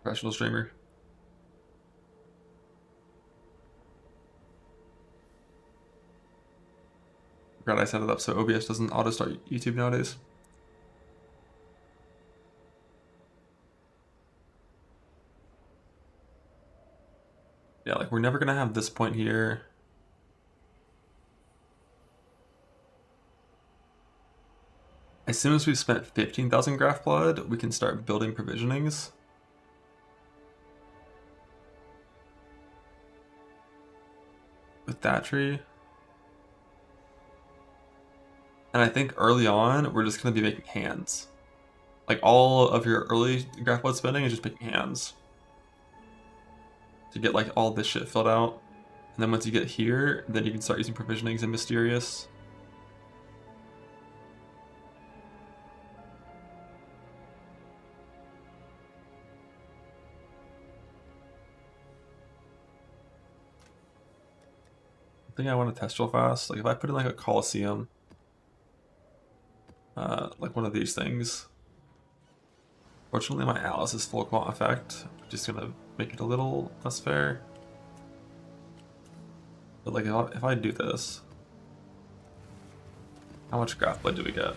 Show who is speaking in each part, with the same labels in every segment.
Speaker 1: Professional streamer. Forgot I set it up so OBS doesn't auto start YouTube nowadays. Yeah, like we're never gonna have this point here. As soon as we've spent 15,000 graft blood, we can start building provisionings. With that tree. And I think early on, we're just gonna be making hands. Like all of your early graft blood spending is just making hands. To get like all this shit filled out. And then once you get here, then you can start using provisionings and mysterious. I think I want to test real fast. Like if I put in like a Coliseum, like one of these things. Fortunately, my Alice is full quant effect, which is gonna make it a little less fair. But like if I do this, how much graft blood do we get?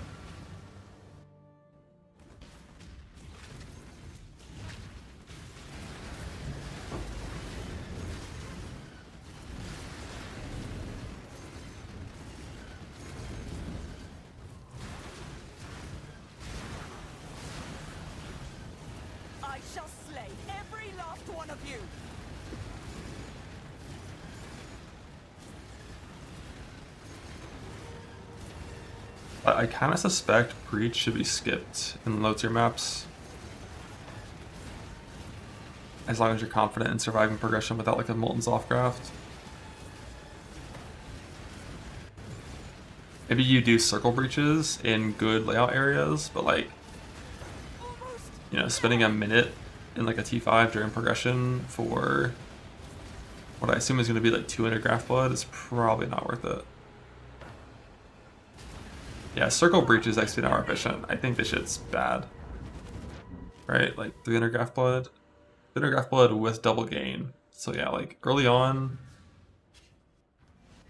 Speaker 2: I shall slay every last one of you.
Speaker 1: I kind of suspect Breach should be skipped in low tier maps. As long as you're confident in surviving progression without like a Molten Soft Graft. Maybe you do circle breaches in good layout areas, but like, you know, spending a minute in like a T5 during progression for what I assume is going to be like 200 graft blood is probably not worth it. Yeah, circle breaches actually now are efficient. I think this shit's bad. Right, like 300 graft blood. 300 graft blood with double gain. So yeah, like early on.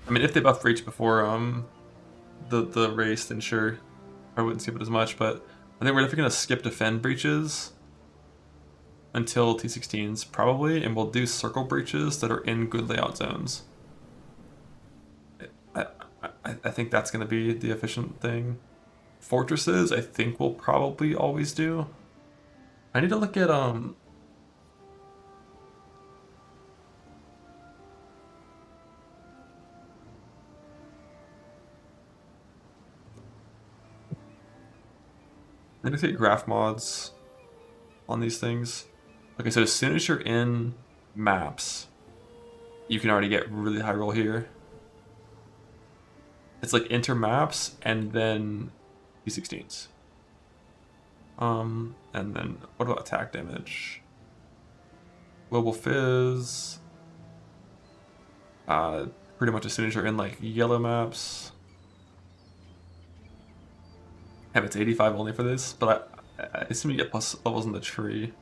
Speaker 1: I mean, if they buffed breach before the race, then sure, I wouldn't skip it as much. But I think we're definitely gonna skip defend breaches until T16s probably, and we'll do circle breaches that are in good layout zones. I think that's going to be the efficient thing. Fortresses, I think we'll probably always do. I need to look at I need to take graph mods on these things. Okay, so as soon as you're in maps, you can already get really high roll here. It's like enter maps and then T16s. And then what about attack damage? Global Fizz. Pretty much as soon as you're in like yellow maps. Have it's 85 only for this, but I assume you get plus levels in the tree.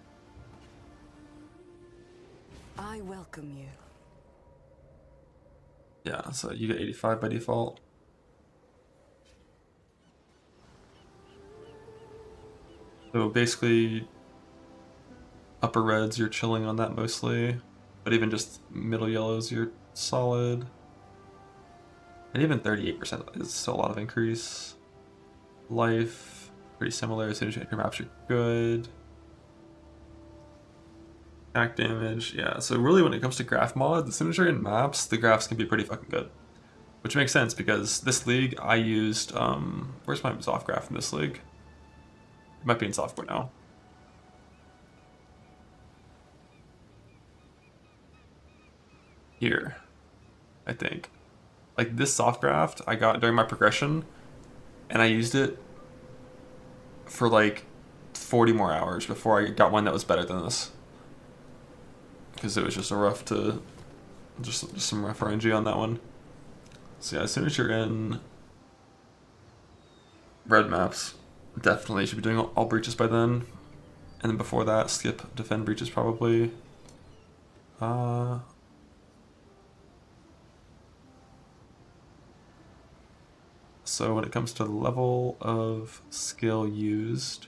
Speaker 2: I welcome you.
Speaker 1: Yeah, so you get 85 by default. So basically, upper reds, you're chilling on that mostly, but even just middle yellows, you're solid. And even 38% is still a lot of increase. Life, pretty similar. As soon as you enter maps, you're good. Attack damage, yeah. So really, when it comes to graph mods, as soon as you're in maps, the graphs can be pretty fucking good. Which makes sense because this league, I used, where's my soft graph in this league? It might be in software now. Here, I think. Like this soft graft I got during my progression, and I used it for like 40 more hours before I got one that was better than this. Because it was just a rough to, just some rough RNG on that one. So yeah, as soon as you're in red maps, definitely should be doing all breaches by then. And then before that, skip defend breaches probably. So when it comes to level of skill used,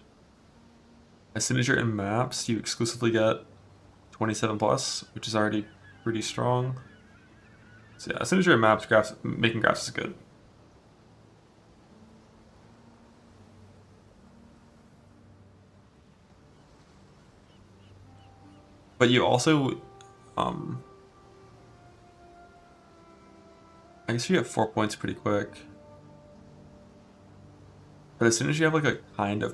Speaker 1: as soon as you're in maps, you exclusively get 27 plus, which is already pretty strong. So yeah, as soon as you're in maps, making graphs is good. But you also, I guess you get 4 points pretty quick. But as soon as you have like a kind of